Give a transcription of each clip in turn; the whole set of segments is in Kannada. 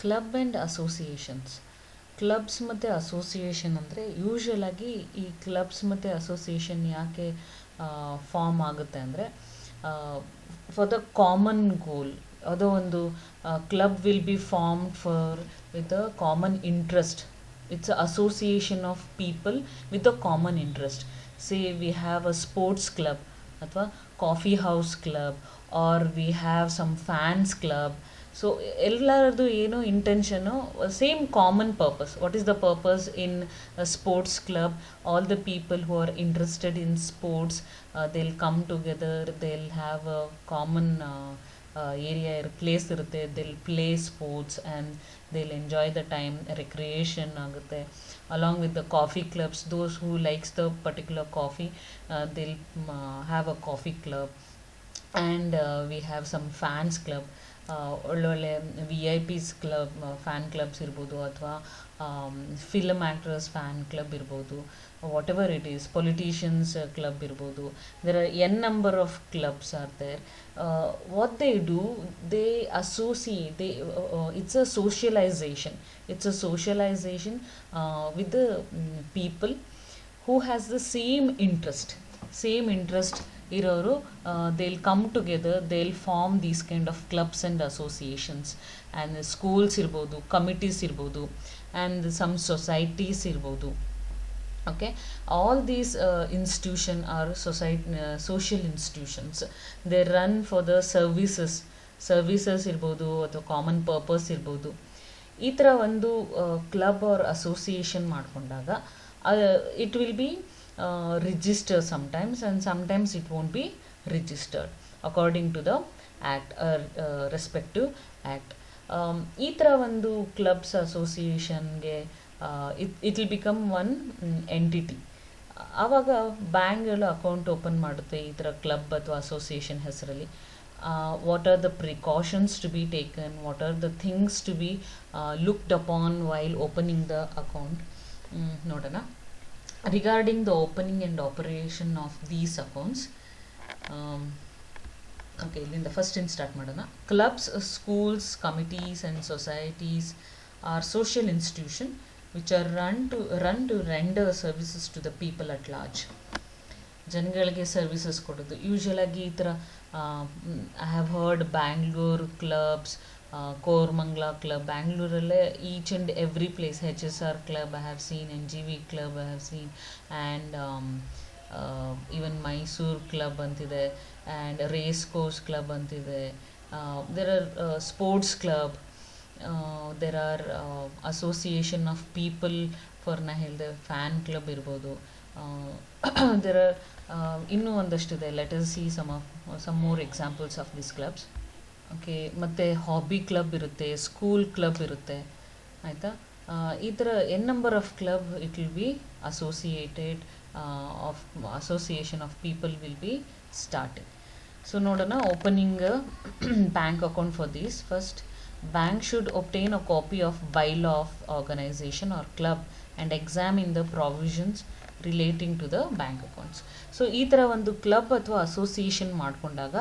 Club and associations. ಕ್ಲಬ್ಸ್ ಮತ್ತು ಅಸೋಸಿಯೇಷನ್ ಅಂದರೆ ಯೂಶ್ವಲಾಗಿ ಈ ಕ್ಲಬ್ಸ್ ಮತ್ತು ಅಸೋಸಿಯೇಷನ್ ಯಾಕೆ ಫಾರ್ಮ್ ಆಗುತ್ತೆ ಅಂದರೆ ಫಾರ್ ದ ಕಾಮನ್ ಗೋಲ್. ಅದು ಒಂದು club will be formed for with a common interest. It's a association of people with a common interest. Say we have a sports club ಅಥವಾ coffee house club or we have some fans club. So ಎಲ್ಲರದ್ದು ಏನು intention same common purpose. What is the purpose in sports club? All the people who are interested in sports, they'll come together, they'll have a common area place ಇರುತ್ತೆ, they'll play sports and they'll enjoy the time, recreation ಆಗುತ್ತೆ. Along with the coffee clubs, those who likes the particular coffee, they'll have a coffee club. And we have some fans club, ಒಳ್ಳೊಳ್ಳೆ V I Ps club, fan clubs ಇರ್ಬೋದು, ಅಥವಾ ಫಿಲಮ್ ಆ್ಯಕ್ಟರ್ಸ್ ಫ್ಯಾನ್ ಕ್ಲಬ್ ಇರ್ಬೋದು, whatever it is, politicians club ಇರ್ಬೋದು. There are an number of clubs are there. What they do, they associate, they it's a socialisation. It's a socialisation with the people who has the same interest ಇರೋರು. they'll come together, they'll form these kind of clubs and associations. and schools ಇರ್ಬೋದು, committees ಇರ್ಬೋದು, and some societies ಇರ್ಬೋದು. okay, all these institution are social institutions. they run for the services ಇರ್ಬೋದು, ಅಥವಾ ಕಾಮನ್ ಪರ್ಪಸ್ ಇರ್ಬೋದು. ಈ ಥರ ಒಂದು ಕ್ಲಬ್ ಆರ್ ಅಸೋಸಿಯೇಷನ್ ಮಾಡಿಕೊಂಡಾಗ it will be registered sometimes, and sometimes it won't be registered according to the act, respective act. ಈ ಥರ ಒಂದು clubs ಅಸೋಸಿಯೇಷನ್ಗೆ it will become one entity. ಆವಾಗ ಬ್ಯಾಂಕ್ಗಳು ಅಕೌಂಟ್ ಓಪನ್ ಮಾಡುತ್ತೆ ಈ ಥರ ಕ್ಲಬ್ ಅಥವಾ ಅಸೋಸಿಯೇಷನ್ ಹೆಸರಲ್ಲಿ. what are the precautions to be taken, what are the things to be looked upon while opening the account? ನೋಡೋಣ. Regarding the opening and operation of these accounts. Okay, ಇಲ್ಲಿಂದ ಫಸ್ಟ್ ಸ್ಟಾರ್ಟ್ ಮಾಡೋಣ. Clubs, schools, committees and societies R social institution which are run to render services to the people at large. ಜನಗಳಿಗೆ ಸರ್ವಿಸಸ್ ಕೊಡೋದು. ಯೂಶ್ವಲಾಗಿ ಈ ಥರ I have heard Bangalore clubs, Koramangala club, ಬ್ಯಾಂಗ್ಳೂರಲ್ಲೇ each and every place. HSR club I have seen, NGV club I have seen, and even Mysuru club ಅಂತಿದೆ, ಆ್ಯಂಡ್ ರೇಸ್ ಕೋರ್ಸ್ ಕ್ಲಬ್ ಅಂತಿದೆ. There are sports club, there are association of people for, ನಾ ಹೇಳಿದೆ ಫ್ಯಾನ್ ಕ್ಲಬ್ ಇರ್ಬೋದು. ದೇರ್ ಆರ್ ಇನ್ನೂ ಒಂದಷ್ಟಿದೆ. Let us see some more examples of these clubs. Okay, ಮತ್ತು ಹಾಬಿ ಕ್ಲಬ್ ಇರುತ್ತೆ, ಸ್ಕೂಲ್ ಕ್ಲಬ್ ಇರುತ್ತೆ, ಆಯಿತಾ. ಈ ಥರ n number of club it will be associated of association of people will be started. So ನೋಡೋಣ, opening bank account for these. First, bank should obtain a copy of bylaw of organization or club and examine the provisions relating to the bank accounts. So ಈ ಥರ ಒಂದು ಕ್ಲಬ್ ಅಥವಾ ಅಸೋಸಿಯೇಷನ್ ಮಾಡಿಕೊಂಡಾಗ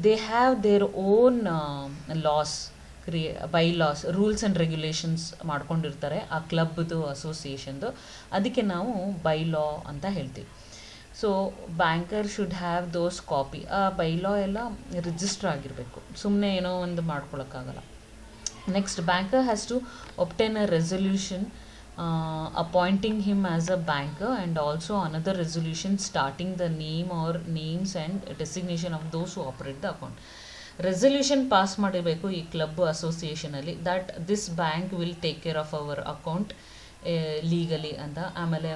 they have their own laws, bylaws, rules and regulations ಮಾಡ್ಕೊಂಡಿರ್ತಾರೆ ಆ ಕ್ಲಬ್ದು, ಅಸೋಸಿಯೇಷನ್ದು. ಅದಕ್ಕೆ ನಾವು ಬೈಲಾ ಅಂತ ಹೇಳ್ತೀವಿ. So banker should have those copy. ಆ ಬೈಲಾ ಎಲ್ಲ ರಿಜಿಸ್ಟರ್ ಆಗಿರಬೇಕು, ಸುಮ್ಮನೆ ಏನೋ ಒಂದು ಮಾಡ್ಕೊಳಕ್ಕಾಗಲ್ಲ. Next, banker has to obtain a resolution appointing him as a banker, and also another resolution starting the name or names and designation of those who operate the account. Resolution pass ಮಾಡಿರಬೇಕು ಈ ಕ್ಲಬ್ ಅಸೋಸಿಯೇಷನಲ್ಲಿ, that this bank will take care of our account legally ಅಂತ. ಆಮೇಲೆ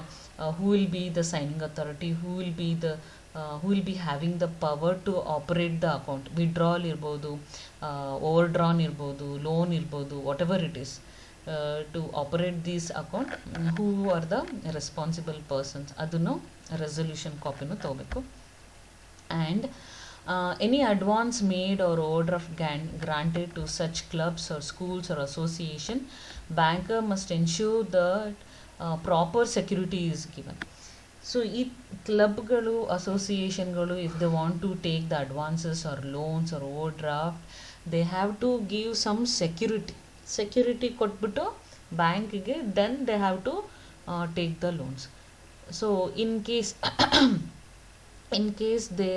who will be the signing authority, who will be having the power to operate the account. Withdrawal ಇರ್ಬೋದು, ಓವರ್ ಡ್ರಾನ್ ಇರ್ಬೋದು, ಲೋನ್ ಇರ್ಬೋದು, whatever it is. to operate this account, who are the responsible persons, ಅದನ್ನು ರೆಸಲ್ಯೂಷನ್ ಕಾಪಿನೂ ತಗೋಬೇಕು. And any advance made or overdraft granted to such clubs or schools or association, banker must ensure that proper security is given. So ಈ ಕ್ಲಬ್ಗಳು, ಅಸೋಸಿಯೇಷನ್ಗಳು, if they want to take the advances or loans or overdraft, they have to give some security. Security ಕೊಟ್ಬಿಟ್ಟು ಬ್ಯಾಂಕಿಗೆ, then they have to take the loans. So in case they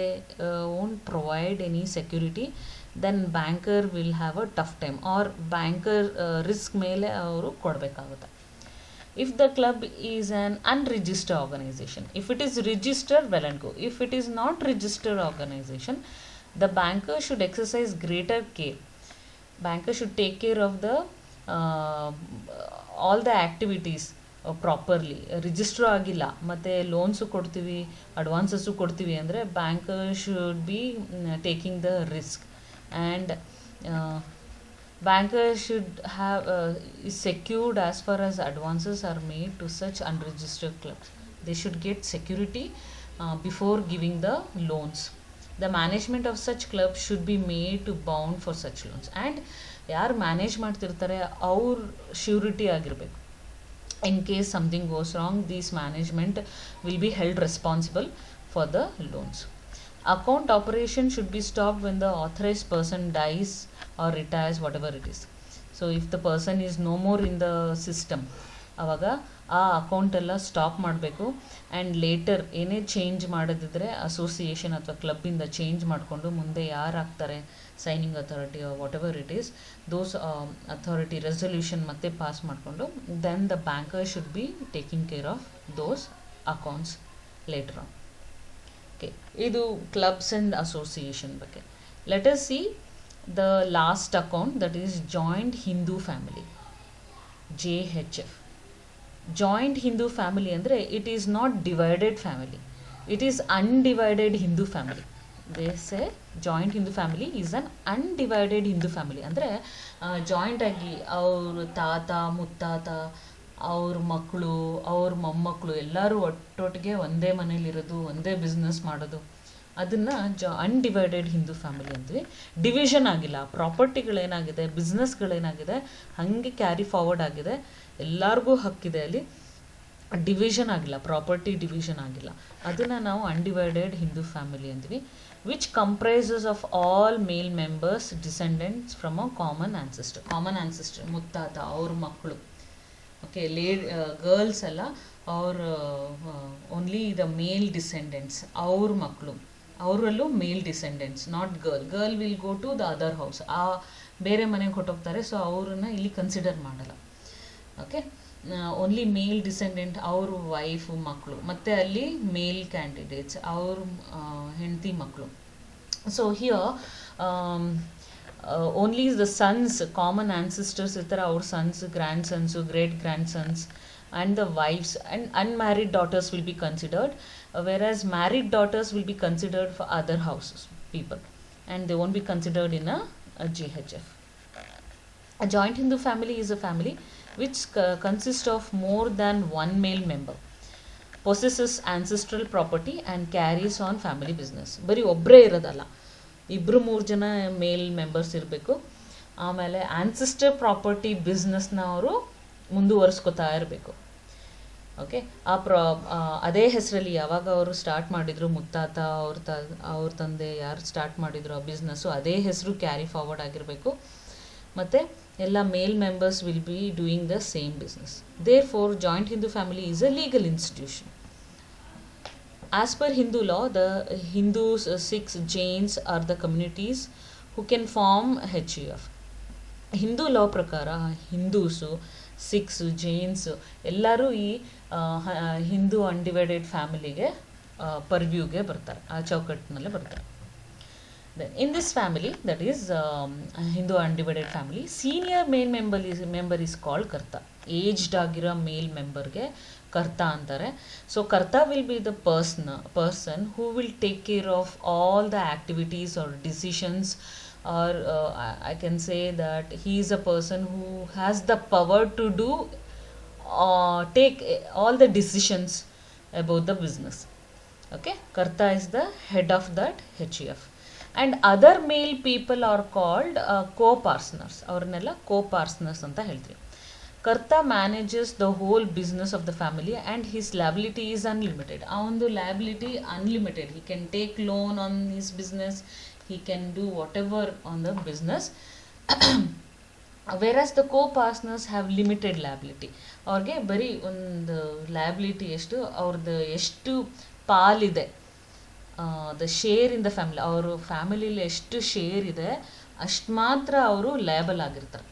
won't provide any security, then banker will have a tough time, or banker risk ಮೇಲೆ ಅವರು ಕೊಡಬೇಕಾಗುತ್ತೆ. If the club is an unregistered organization, if it is registered, well and good. If it is not registered organization, the banker should exercise greater care. Banker should take care of the all the activities properly. Register ಆಗಿಲ್ಲ ಮತ್ತು ಲೋನ್ಸು ಕೊಡ್ತೀವಿ, ಅಡ್ವಾನ್ಸಸ್ಸು ಕೊಡ್ತೀವಿ ಅಂದರೆ banker should be taking the risk, and banker should have is secured as far as advances are made to such unregistered clubs. They should get security before giving the loans. The management of such clubs should be made to bound for such loans, and ಯಾರು ಮ್ಯಾನೇಜ್ ಮಾಡ್ತಿರ್ತಾರೆ ಅವ್ರ ಶ್ಯೂರಿಟಿ ಆಗಿರಬೇಕು. In case something goes wrong, this management will be held responsible for the loans. Account operation should be stopped when the authorized person dies or retires, whatever it is. So if the person is no more in the system, ಆವಾಗ ಆ ಅಕೌಂಟ್ ಎಲ್ಲ ಸ್ಟಾಪ್ ಮಾಡಬೇಕು. ಆ್ಯಂಡ್ ಲೇಟರ್ ಏನೇ ಚೇಂಜ್ ಮಾಡೋದಿದ್ರೆ ಅಸೋಸಿಯೇಷನ್ ಅಥವಾ ಕ್ಲಬ್ಬಿಂದ ಚೇಂಜ್ ಮಾಡಿಕೊಂಡು ಮುಂದೆ ಯಾರು ಆಗ್ತಾರೆ signing authority whatever it is, those authority resolution ಮತ್ತೆ ಪಾಸ್ ಮಾಡಿಕೊಂಡು then the banker should be taking care of those accounts later on. Okay, ಇದು ಕ್ಲಬ್ಸ್ ಆ್ಯಂಡ್ ಅಸೋಸಿಯೇಷನ್ ಬಗ್ಗೆ. Let us see the last account, that is joint Hindu family, JHF. Joint Hindu family ಅಂದರೆ it is not divided family, it is undivided Hindu family. They say joint Hindu family is an undivided Hindu family. ಅಂದರೆ ಜಾಯಿಂಟಾಗಿ ಅವ್ರ ತಾತ ಮುತ್ತಾತ ಅವ್ರ ಮಕ್ಕಳು ಅವ್ರ ಮೊಮ್ಮಕ್ಕಳು ಎಲ್ಲರೂ ಒಟ್ಟೊಟ್ಟಿಗೆ ಒಂದೇ ಮನೇಲಿರೋದು, ಒಂದೇ ಬಿಸ್ನೆಸ್ ಮಾಡೋದು, ಅದನ್ನು ಅನ್ಡಿವೈಡೆಡ್ ಹಿಂದೂ ಫ್ಯಾಮಿಲಿ ಅಂತೀವಿ. ಡಿವಿಷನ್ ಆಗಿಲ್ಲ, ಪ್ರಾಪರ್ಟಿಗಳೇನಾಗಿದೆ, ಬಿಸ್ನೆಸ್ಗಳೇನಾಗಿದೆ ಹಾಗೆ ಕ್ಯಾರಿ ಫಾರ್ವರ್ಡ್ ಆಗಿದೆ, ಎಲ್ಲರಿಗೂ ಹಕ್ಕಿದೆ, ಅಲ್ಲಿ ಡಿವಿಷನ್ ಆಗಿಲ್ಲ, ಪ್ರಾಪರ್ಟಿ ಡಿವಿಷನ್ ಆಗಿಲ್ಲ, ಅದನ್ನು ನಾವು ಅನ್ಡಿವೈಡೆಡ್ ಹಿಂದೂ ಫ್ಯಾಮಿಲಿ ಅಂತೀವಿ. Which comprises of all male members descendants from a common ancestor, ಮುತ್ತಾತ ಅವ್ರ ಮಕ್ಕಳು. ಓಕೆ, ಗರ್ಲ್ಸ್ ಎಲ್ಲ ಅವ್ರ ಓನ್ಲಿ ದ ಮೇಲ್ ಡಿಸೆಂಡೆಂಟ್ಸ್, ಅವ್ರ ಮಕ್ಕಳು, ಅವರಲ್ಲೂ male descendants, not girl will go to the other house, ಆ ಬೇರೆ ಮನೆಗೆ ಹೊಟ್ಟೋಗ್ತಾರೆ, ಸೊ ಅವ್ರನ್ನ ಇಲ್ಲಿ ಕನ್ಸಿಡರ್ ಮಾಡಲ್ಲ. ಓಕೆ, ಓನ್ಲಿ ಮೇಲ್ ಡಿಸೆಂಡೆಂಟ್, ಅವ್ರ ವೈಫು ಮಕ್ಕಳು, ಮತ್ತು ಅಲ್ಲಿ ಮೇಲ್ ಕ್ಯಾಂಡಿಡೇಟ್ಸ್ ಅವ್ರ ಹೆಂಡತಿ ಮಕ್ಕಳು. So here only the sons, common ancestors ಇರ್ತಾರೆ, ಅವ್ರ sons, grandsons, great grandsons, and the wives and unmarried daughters will be considered, whereas married daughters will be considered for other houses people, and they won't be considered in a JHF. A joint Hindu family is a family which consists of more than one male member, possesses ancestral property and carries on family business. ಬರೀ ಒಬ್ಬರೇ ಇರೋದಲ್ಲ, ಇಬ್ಬರು ಮೂರು ಜನ ಮೇಲ್ ಮೆಂಬರ್ಸ್ ಇರಬೇಕು. ಆಮೇಲೆ ಆನ್ಸಿಸ್ಟರ್ ಪ್ರಾಪರ್ಟಿ ಬಿಸ್ನೆಸ್ನ ಅವರು ಮುಂದುವರಿಸ್ಕೊತಾ ಇರಬೇಕು. ಓಕೆ, ಅದೇ ಹೆಸರಲ್ಲಿ ಯಾವಾಗ ಅವರು ಸ್ಟಾರ್ಟ್ ಮಾಡಿದ್ರು, ಮುತ್ತಾತ ಅವ್ರ ತಂದೆ ಯಾರು ಸ್ಟಾರ್ಟ್ ಮಾಡಿದ್ರು ಆ ಬಿಸ್ನೆಸ್ಸು, ಅದೇ ಹೆಸರು ಕ್ಯಾರಿ ಫಾರ್ವರ್ಡ್ ಆಗಿರಬೇಕು. ಮತ್ತು ಎಲ್ಲ male members will be doing the same business. Therefore joint Hindu family is a legal institution. As per Hindu law, the Hindus, Sikhs, Jains are the communities who can form HUF. Hindu law ಪ್ರಕಾರ ಹಿಂದೂಸು, ಸಿಖ್ಸು, ಜೈನ್ಸು ಎಲ್ಲರೂ ಈ ಹಿಂದೂ ಅನ್ಡಿವೈಡೆಡ್ ಫ್ಯಾಮಿಲಿಗೆ ಪರ್ವ್ಯೂಗೆ ಬರ್ತಾರೆ, ಆ ಚೌಕಟ್ಟಿನಲ್ಲೇ ಬರ್ತಾರೆ. In this family, that is Hindu undivided family, senior male member is called Karta. Aged ಆಗಿರೋ ಮೇಲ್ ಮೆಂಬರ್ಗೆ ಕರ್ತಾ ಅಂತಾರೆ. So karta will be the person who will take care of all the activities or decisions, or I can say that he is a person who has the power to do take all the decisions about the business. Okay, Karta is the head of that HUF. And other male people are called co-partners. ಅವ್ರನ್ನೆಲ್ಲ co-partners ಅಂತ ಹೇಳ್ತೀವಿ. Karta manages the whole business of the family and his liability is unlimited. ಆ ಒಂದು liability unlimited. He can take loan on his business, he can do whatever on the business. Whereas the co-partners have limited liability. ಅವ್ರಿಗೆ ಬರೀ ಒಂದು ಲ್ಯಾಬಿಲಿಟಿ ಎಷ್ಟು, ಅವ್ರದ್ದು ಎಷ್ಟು ಪಾಲಿದೆ, the share in the family, ಅವರು ಫ್ಯಾಮಿಲಿಲಿ ಎಷ್ಟು ಶೇರ್ ಇದೆ ಅಷ್ಟು ಮಾತ್ರ ಅವರು ಲೇಬಲ್ ಆಗಿರ್ತಾರೆ.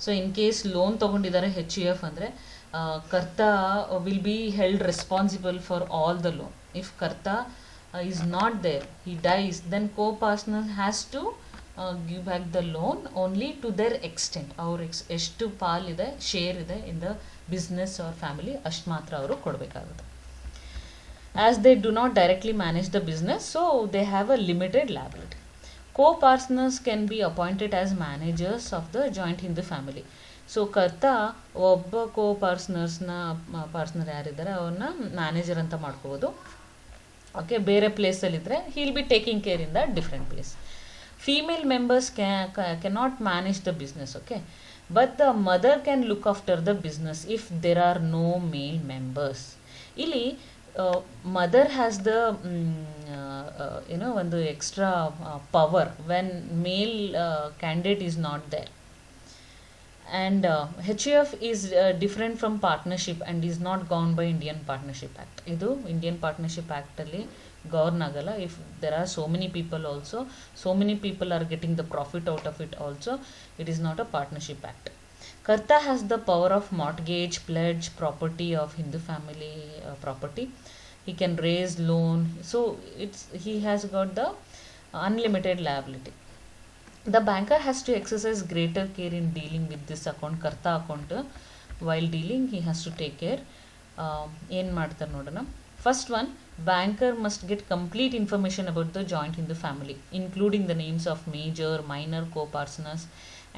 ಸೊ ಇನ್ ಕೇಸ್ ಲೋನ್ ತೊಗೊಂಡಿದ್ದಾರೆ ಹೆಚ್ ಯು ಎಫ್ ಅಂದರೆ karta will be held responsible for all the loan. If karta is not there, he dies, then co-partner has to give back the loan only to their extent. ಅವ್ರ ಎಷ್ಟು ಪಾಲಿದೆ, ಶೇರ್ ಇದೆ in the business or family ಅಷ್ಟು ಮಾತ್ರ ಅವರು ಕೊಡಬೇಕಾಗುತ್ತೆ. As they do not directly manage the business, so they have a limited liability. Co-partners can be appointed as managers of the joint Hindu family. So ಕರ್ತ ಒಬ್ಬ ಪಾರ್ಟ್ನರ್ ಯಾರಿದ್ದಾರೆ ಅವ್ರನ್ನ ಮ್ಯಾನೇಜರ್ ಅಂತ ಮಾಡ್ಕೋಬೋದು. ಓಕೆ, ಬೇರೆ ಪ್ಲೇಸಲ್ಲಿದ್ದರೆ he'll be taking care in the different place. Female members cannot manage the business, okay, but the mother can look after the business if there are no male members. ಇಲ್ಲಿ ಮದರ್ ಹ್ಯಾಸ್ ದ ಒಂದು extra power when male candidate is not there. And HUF is different from partnership and is not governed by Indian partnership act. ಇದು ಇಂಡಿಯನ್ ಪಾರ್ಟ್ನರ್ಶಿಪ್ ಆ್ಯಕ್ಟಲ್ಲಿ ಗೌರ್ನ್ ಆಗಲ್ಲ. If there are so many people are getting the profit out of it also, it is not a partnership act. Karta has the power of mortgage, pledge, property of Hindu family property. He can raise loan. So he has got the unlimited liability. The banker has to exercise greater care in dealing with this account, Karta account. While dealing, he has to take care. ಏನು ಮಾಡ್ತಾರೆ ನೋಡೋಣ. First one, banker must get complete information about the joint Hindu family, including the names of major, minor co-partners,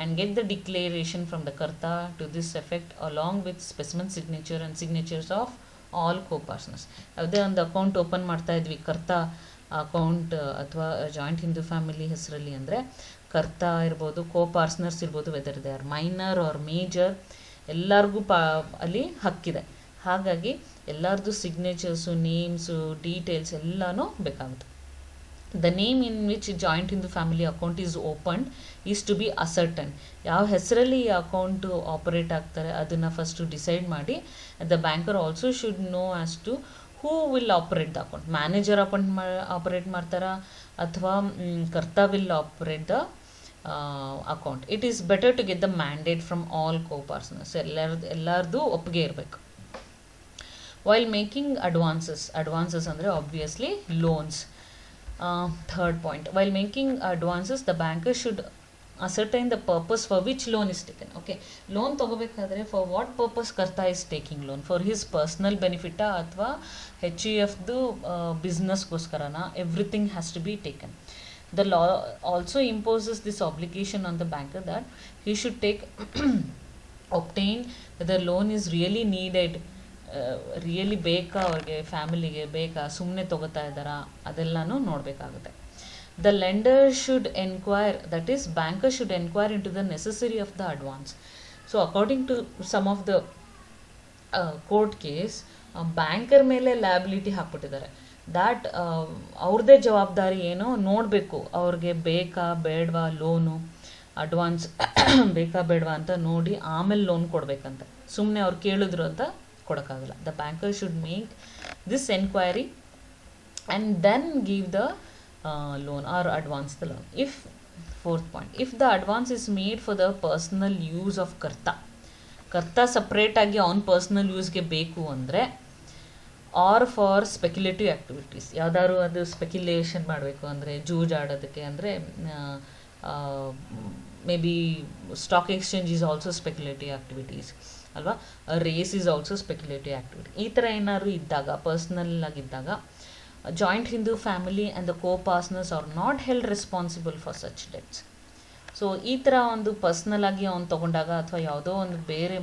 and get the declaration from the Karta to this effect along with specimen signature and signatures of all co-partners. ಯಾವುದೇ ಒಂದು ಅಕೌಂಟ್ ಓಪನ್ ಮಾಡ್ತಾ ಇದ್ವಿ ಕರ್ತ ಅಕೌಂಟ್ ಅಥವಾ ಜಾಯಿಂಟ್ ಹಿಂದೂ ಫ್ಯಾಮಿಲಿ ಹೆಸರಲ್ಲಿ ಅಂದರೆ ಕರ್ತ ಇರ್ಬೋದು, ಕೋ-ಪಾರ್ಟ್ನರ್ಸ್ ಇರ್ಬೋದು, whether they are minor or major, ಎಲ್ಲರಿಗೂ ಅಲ್ಲಿ ಹಕ್ಕಿದೆ. ಹಾಗಾಗಿ ಎಲ್ಲರದ್ದು ಸಿಗ್ನೇಚರ್ಸು, ನೇಮ್ಸು, ಡೀಟೇಲ್ಸ್ ಎಲ್ಲನೂ ಬೇಕಾಗುತ್ತೆ. The name in which joint Hindu family account is opened is to be ascertained. ಯಾವ ಹೆಸರಲ್ಲಿ ಈ ಅಕೌಂಟ್ ಆಪರೇಟ್ ಆಗ್ತಾರೆ ಅದನ್ನು ಫಸ್ಟು ಡಿಸೈಡ್ ಮಾಡಿ. The banker also should know as to who will operate the account. Manager operate ಮಾಡ್ತಾರಾ ಅಥವಾ karta will operate the account. It is better to get the mandate from all co-partners. ಎಲ್ಲರದು ಒಪ್ಪಿಗೆ ಇರಬೇಕು. ವೈಲ್ ಮೇಕಿಂಗ್ ಅಡ್ವಾನ್ಸಸ್ ಅಂದರೆ obviously loans. Third point, while making advances, the banker should ascertain the purpose for which loan is taken. Okay, loan ತಗೋಬೇಕಾದ್ರೆ for what purpose Karta is taking loan, for his personal benefit ಅಥವಾ HUFದು ಬಿಸ್ನೆಸ್ಗೋಸ್ಕರನ, everything has to be taken. The law also imposes this obligation on the banker that he should obtain whether loan is really needed, really ಬೇಕಾ, ಅವ್ರಿಗೆ ಫ್ಯಾಮಿಲಿಗೆ ಬೇಕಾ, ಸುಮ್ಮನೆ ತೊಗೋತಾ ಇದ್ದಾರಾ, ಅದೆಲ್ಲನೂ ನೋಡಬೇಕಾಗುತ್ತೆ. The lender should enquire, that is banker should enquire into the necessary of the advance. So according to some of the court case, banker ಮೇಲೆ ಲ್ಯಾಬಿಲಿಟಿ ಹಾಕ್ಬಿಟ್ಟಿದ್ದಾರೆ. ದ್ಯಾಟ್ ಅವ್ರದ್ದೇ ಜವಾಬ್ದಾರಿ ಏನೋ ನೋಡಬೇಕು, ಅವ್ರಿಗೆ ಬೇಕಾ ಬೇಡವಾ ಲೋನು, ಅಡ್ವಾನ್ಸ್ ಬೇಕಾ ಬೇಡವಾ ಅಂತ ನೋಡಿ ಆಮೇಲೆ ಲೋನ್ ಕೊಡಬೇಕಂತ. ಸುಮ್ಮನೆ ಅವ್ರು ಕೇಳಿದ್ರು ಅಂತ ಕೊಡೋಕ್ಕಾಗಲ್ಲ. The banker should make this enquiry and then give the loan or advance the loan. Fourth point, if the advance is made for the personal use of karta ಸಪ್ರೇಟಾಗಿ ಅವ್ನ ಪರ್ಸ್ನಲ್ ಯೂಸ್ಗೆ ಬೇಕು ಅಂದರೆ, ಆರ್ ಫಾರ್ ಸ್ಪೆಕ್ಯುಲೇಟಿವ್ ಆ್ಯಕ್ಟಿವಿಟೀಸ್, ಯಾವ್ದಾದ್ರು ಅದು ಸ್ಪೆಕ್ಯುಲೇಷನ್ ಮಾಡಬೇಕು ಅಂದರೆ, ಜೂಜಾಡೋದಕ್ಕೆ ಅಂದರೆ, maybe stock exchange is also speculative activities ಅಲ್ವಾ, race is also speculative activity. ಈ ಥರ ಏನಾದ್ರು ಇದ್ದಾಗ, ಪರ್ಸ್ನಲ್ ಆಗಿದ್ದಾಗ, joint Hindu family and the co-partners are not held responsible for such debts. So ಈ ಥರ ಒಂದು ಪರ್ಸ್ನಲ್ ಆಗಿ ಅವ್ನು ತೊಗೊಂಡಾಗ ಅಥವಾ ಯಾವುದೋ ಒಂದು ಬೇರೆ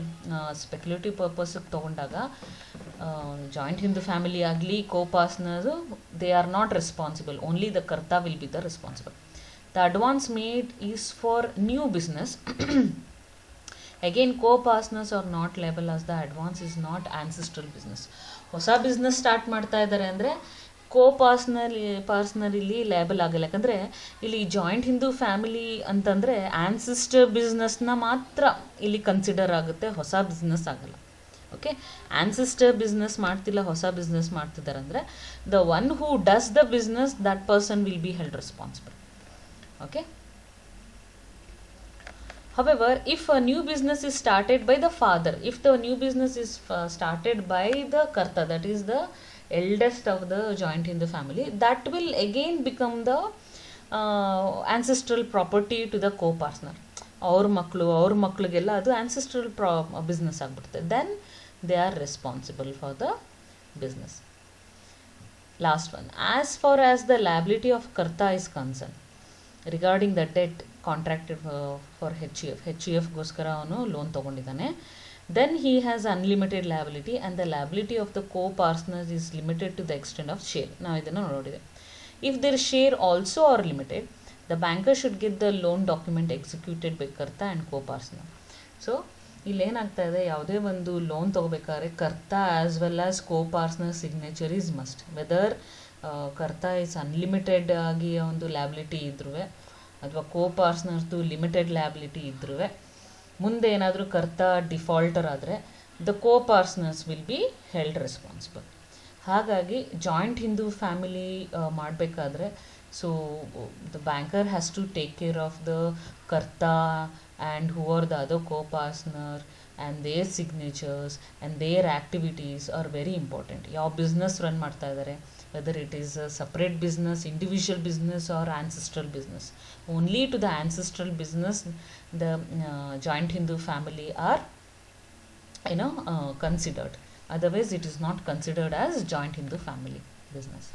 ಸ್ಪೆಕ್ಯುಲೇಟಿವ್ ಪರ್ಪಸ್ಗೆ ತೊಗೊಂಡಾಗ, ಜಾಯಿಂಟ್ ಹಿಂದೂ ಫ್ಯಾಮಿಲಿ ಆಗಲಿ co-partners, they are not responsible, only the karta will be the responsible. The advance made is for new business. Again, co-partners are not liable as the advance is not ancestral business. ಹೊಸ ಬಿಸ್ನೆಸ್ ಸ್ಟಾರ್ಟ್ ಮಾಡ್ತಾ ಇದ್ದಾರೆ ಅಂದರೆ ಪಾರ್ಸ್ನರಿಲಿ ಲೇಬಲ್ ಆಗಲ್ಲ. ಯಾಕಂದರೆ ಇಲ್ಲಿ ಜಾಯಿಂಟ್ ಹಿಂದೂ ಫ್ಯಾಮಿಲಿ ಅಂತಂದರೆ ಆನ್ಸಿಸ್ಟರ್ ಬಿಸ್ನೆಸ್ನ ಮಾತ್ರ ಇಲ್ಲಿ ಕನ್ಸಿಡರ್ ಆಗುತ್ತೆ, ಹೊಸ ಬಿಸ್ನೆಸ್ ಆಗಲ್ಲ. ಓಕೆ, ಆನ್ಸಿಸ್ಟರ್ ಬಿಸ್ನೆಸ್ ಮಾಡ್ತಿಲ್ಲ, ಹೊಸ ಬಿಸ್ನೆಸ್ ಮಾಡ್ತಿದ್ದಾರೆ ಅಂದರೆ the one who does the business, that person will be held responsible. Okay. However, if a new business is started by the father, if the new business is started by the karta, that is the eldest of the joint in the family, that will again become the ancestral property to the co-partner. ಅವ್ರ ಮಕ್ಕಳಿಗೆಲ್ಲ ಅದು ಆನ್ಸಿಸ್ಟ್ರಲ್ ಬಿಸ್ನೆಸ್ ಆಗಿಬಿಡುತ್ತೆ. Then they are responsible for the business. Last one, as far as the liability of karta is concern regarding the debt contracted for HUF ಗೋಸ್ಕರ ಅವನು ಲೋನ್ ತೊಗೊಂಡಿದ್ದಾನೆ, then he has unlimited liability and the liability of the co-partners is limited to the extent of share. ನಾವು ಇದನ್ನು ನೋಡಿದೆ. If their share also are limited, the banker should get the loan document executed by karta and co-partner. So ಇಲ್ಲೇನಾಗ್ತಾ ಇದೆ, ಯಾವುದೇ ಒಂದು ಲೋನ್ ತೊಗೋಬೇಕಾದ್ರೆ karta as well as co-partner signature is must. Whether karta is unlimited ಆಗಿ ಒಂದು ಲಯಬಿಲಿಟಿ ಇದ್ರೂ ಅಥವಾ co-partnerದು ಲಿಮಿಟೆಡ್ ಲಯಬಿಲಿಟಿ ಇದ್ರೂ, ಮುಂದೆ ಏನಾದರೂ ಕರ್ತಾ ಡಿಫಾಲ್ಟರ್ ಆದರೆ the co-partners will be held responsible. ಹಾಗಾಗಿ ಜಾಯಿಂಟ್ ಹಿಂದೂ ಫ್ಯಾಮಿಲಿ ಮಾಡಬೇಕಾದ್ರೆ so the banker has to take care of the karta and who are the other co-partner and their signatures and their activities are very important. ಯಾವ ಬಿಸ್ನೆಸ್ ರನ್ ಮಾಡ್ತಾ ಇದ್ದಾರೆ, whether it is a separate business, individual business or ancestral business. Only to the ancestral business the joint Hindu family are considered. Otherwise it is not considered as joint Hindu family business.